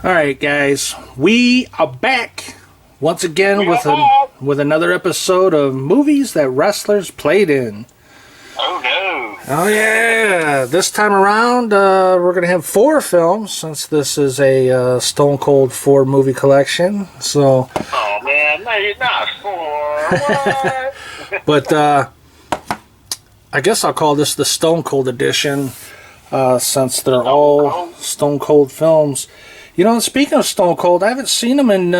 All right, guys, we are back once again We with are back. with another episode of movies that wrestlers played in. Oh no. Oh yeah! This time around, we're gonna have 4 films since this is a Stone Cold 4 movie collection. So, Oh man, no, you're not for what? but I guess I'll call this the Stone Cold edition since they're all Cold? Stone Cold films. You know, speaking of Stone Cold, I haven't seen him in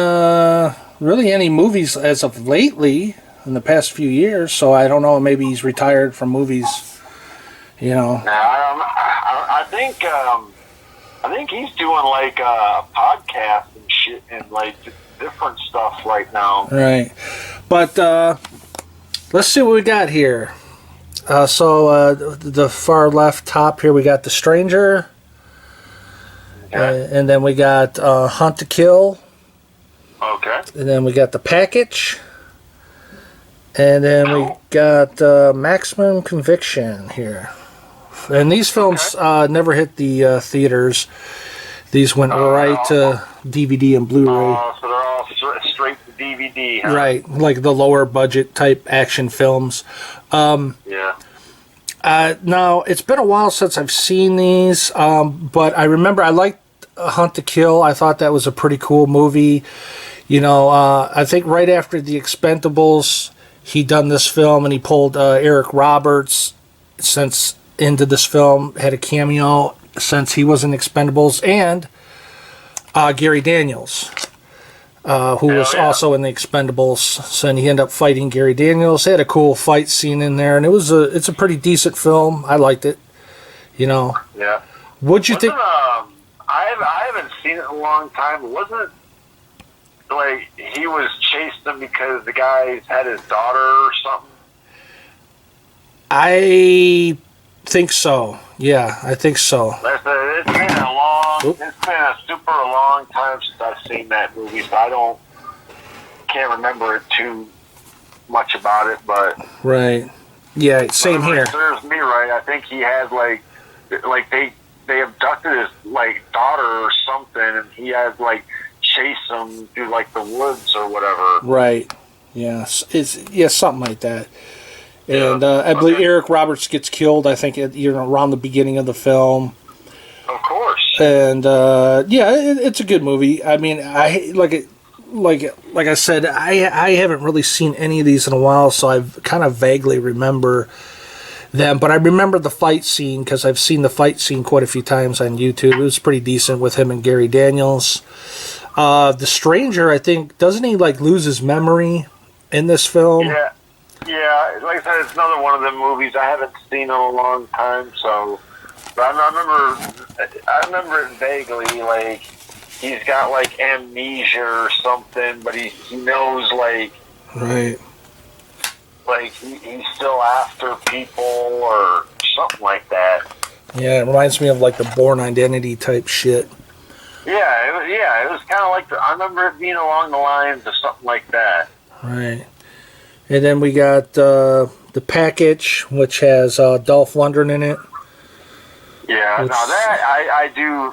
really any movies as of lately in the past few years. So I don't know. Maybe he's retired from movies. You know. I think he's doing like a podcast and shit and like different stuff right now. Right. But let's see what we got here. The far left top here, we got The Stranger. Okay. And then we got Hunt to Kill. Okay. And then we got The Package. And then we got Maximum Conviction here. And these films never hit the theaters. These went right to DVD and Blu-ray. So they're all straight to DVD. Huh? Right, like the lower budget type action films. Yeah. Now, it's been a while since I've seen these, but I remember I liked Hunt to Kill. I thought that was a pretty cool movie. You know, I think right after The Expendables, he done this film, and he pulled Eric Roberts into this film, had a cameo since he was in Expendables, and Gary Daniels. Who was also in the Expendables, so and he ended up fighting Gary Daniels. They had a cool fight scene in there, and it's a pretty decent film. I liked it. You know. Yeah. What'd you think? I haven't seen it in a long time. Wasn't it like he was chasing them because the guy had his daughter or something? I think so. Yeah, I think so. It's been a super long time since I've seen that movie, so can't remember it too much about it, but Right. Yeah, same here. If it serves me right, I think he had like they abducted his like daughter or something, and he had like chase them through like the woods or whatever. Right. Yes. It's something like that. And I believe Eric Roberts gets killed. I think around the beginning of the film. Of course. And it's a good movie. I mean, like I said, I haven't really seen any of these in a while, so I kind of vaguely remember them. But I remember the fight scene because I've seen the fight scene quite a few times on YouTube. It was pretty decent with him and Gary Daniels. The Stranger, I think, doesn't he like lose his memory in this film? Yeah. Like I said, it's another one of them movies I haven't seen in a long time. So, but I remember it vaguely. Like he's got like amnesia or something, but he knows like Right. Like he's still after people or something like that. Yeah, it reminds me of like the Bourne Identity type shit. Yeah, it was kind of like I remember it being along the lines of something like that. Right. And then we got The Package, which has Dolph Lundgren in it. Yeah, now that I do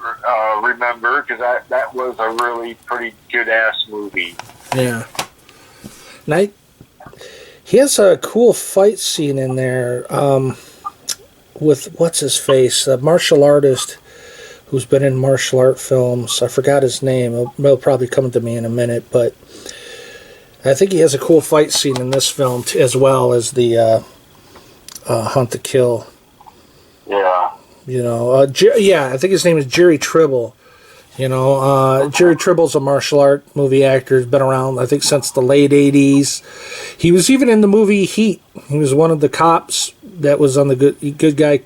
remember because that was a really pretty good ass movie. Yeah. And he has a cool fight scene in there with what's his face, a martial artist who's been in martial art films. I forgot his name. It'll probably come to me in a minute, but I think he has a cool fight scene in this film as well as the Hunt to Kill. Yeah. You know, I think his name is Jerry Tribble. You know, Jerry Tribble's a martial art movie actor. He's been around, I think, since the late 80s. He was even in the movie Heat. He was one of the cops that was on the good guy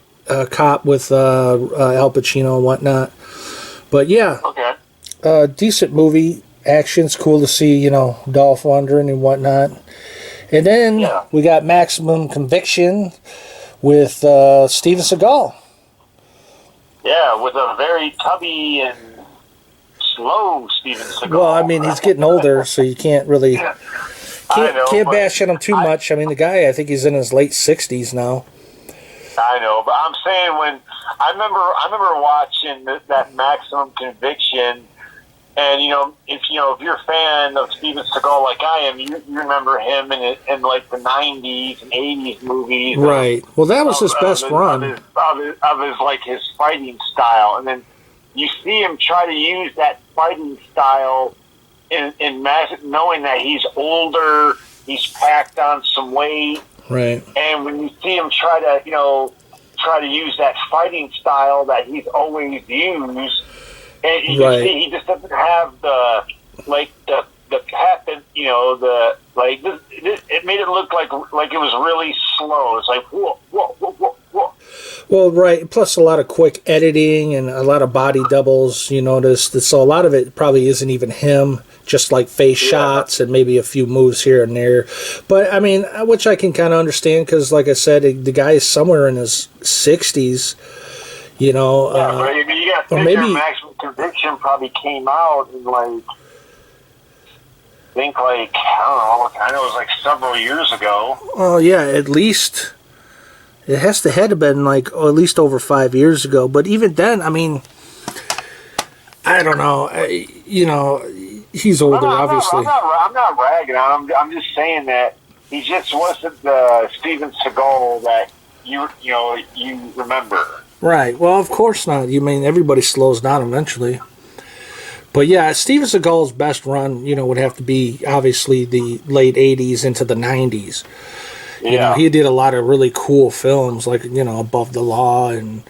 cop with Al Pacino and whatnot. But yeah, decent movie. Action's cool to see, you know, Dolph Lundgren and whatnot. And then we got Maximum Conviction with Steven Seagal. Yeah, with a very tubby and slow Steven Seagal. Well, I mean, he's getting older, so you can't really can't bash on him too much. I mean, the guy, I think he's in his late 60s now. I know, but I'm saying when I remember watching that Maximum Conviction, And if you're a fan of Steven Seagal like I am, you remember him in like the '90s and '80s movies, Right. Well, that was his best run. Of his like his fighting style, and then you see him try to use that fighting style in knowing that he's older, he's packed on some weight, right? And when you see him try to use that fighting style that he's always used. And you right. see, he just doesn't have the pep, and it made it look like it was really slow. It's like whoa, whoa, whoa, whoa, whoa. Well, right. Plus a lot of quick editing and a lot of body doubles. You notice that, so a lot of it probably isn't even him. Just like face shots and maybe a few moves here and there. But I mean, which I can kind of understand because, like I said, the guy is somewhere in his 60s. You know, but you got to think Maximum Conviction probably came out in I know it was like several years ago. Oh yeah, at least it had to been at least over 5 years ago. But even then, I mean, I don't know. He's older, obviously. I'm not ragging on him. I'm just saying that he just wasn't the Steven Seagal that you remember. Right. Well, of course not. You mean everybody slows down eventually. But yeah, Steven Seagal's best run, would have to be obviously the late 80s into the 90s. Yeah. He did a lot of really cool films like, Above the Law and,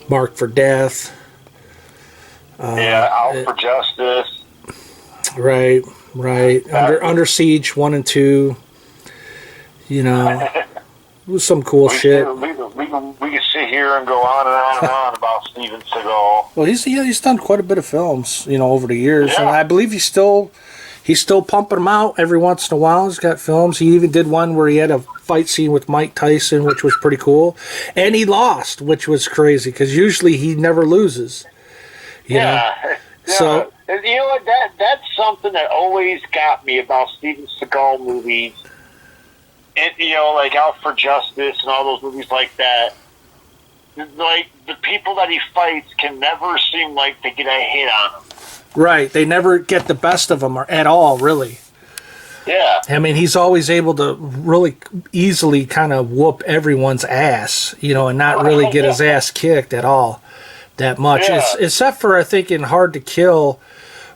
Marked for Death. Out for Justice. Right. Under Siege 1 and 2. It was some cool shit. We can sit here and go on and on and on about Steven Seagal. Well, he's done quite a bit of films, over the years, Yeah. and I believe he's still pumping them out every once in a while. He's got films. He even did one where he had a fight scene with Mike Tyson, which was pretty cool, and he lost, which was crazy because usually he never loses. You know? So and you know what? That's something that always got me about Steven Seagal movies. And, like Out for Justice and all those movies like that. Like, the people that he fights can never seem like they get a hit on him. Right. They never get the best of him at all, really. Yeah. I mean, he's always able to really easily kind of whoop everyone's ass, and not really get his ass kicked at all that much. Yeah. Except for, I think, in Hard to Kill,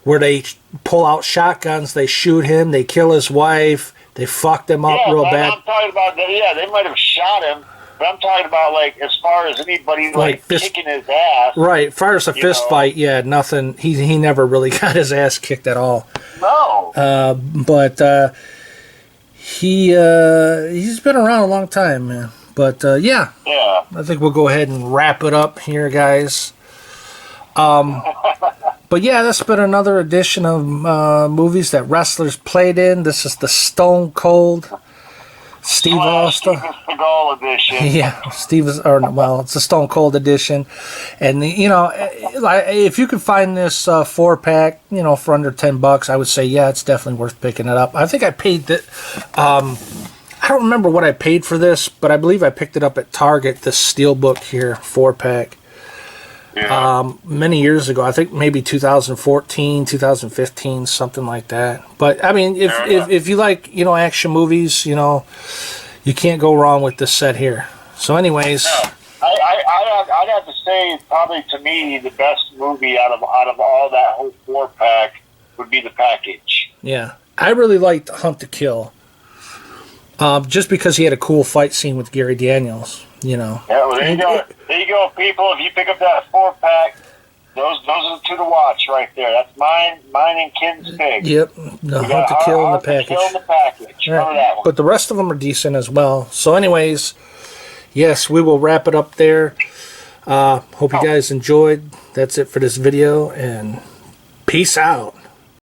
where they pull out shotguns, they shoot him, they kill his wife. They fucked him up real bad. I'm talking about that. Yeah, they might have shot him, but I'm talking about as far as anybody kicking his ass. Right, as far as a fist fight, nothing. He never really got his ass kicked at all. No. But he's been around a long time, man. But yeah, I think we'll go ahead and wrap it up here, guys. But yeah, that's been another edition of movies that wrestlers played in. This is the Stone Cold Steve Austin. Steven Seagal edition. Yeah, it's the Stone Cold edition. And if you could find this 4-pack, for under $10, I would say it's definitely worth picking it up. I think I paid that. I don't remember what I paid for this, but I believe I picked it up at Target. This Steelbook here, 4-pack. Yeah. Many years ago, I think maybe 2014, 2015, something like that. But I mean, if you like, action movies, you can't go wrong with this set here. So anyways, I'd have to say probably to me the best movie out of all that whole 4-pack would be The Package. Yeah, I really liked Hunt to Kill. Just because he had a cool fight scene with Gary Daniels. Yeah, well, there you go. There you go, people. If you pick up that 4-pack, those are the two to watch right there. That's mine and Ken's pick. Yep, the Hunt to Kill and The Package. Kill and The Package. Remember that one. But the rest of them are decent as well. So anyways, yes, we will wrap it up there. Hope you guys enjoyed. That's it for this video, and peace out.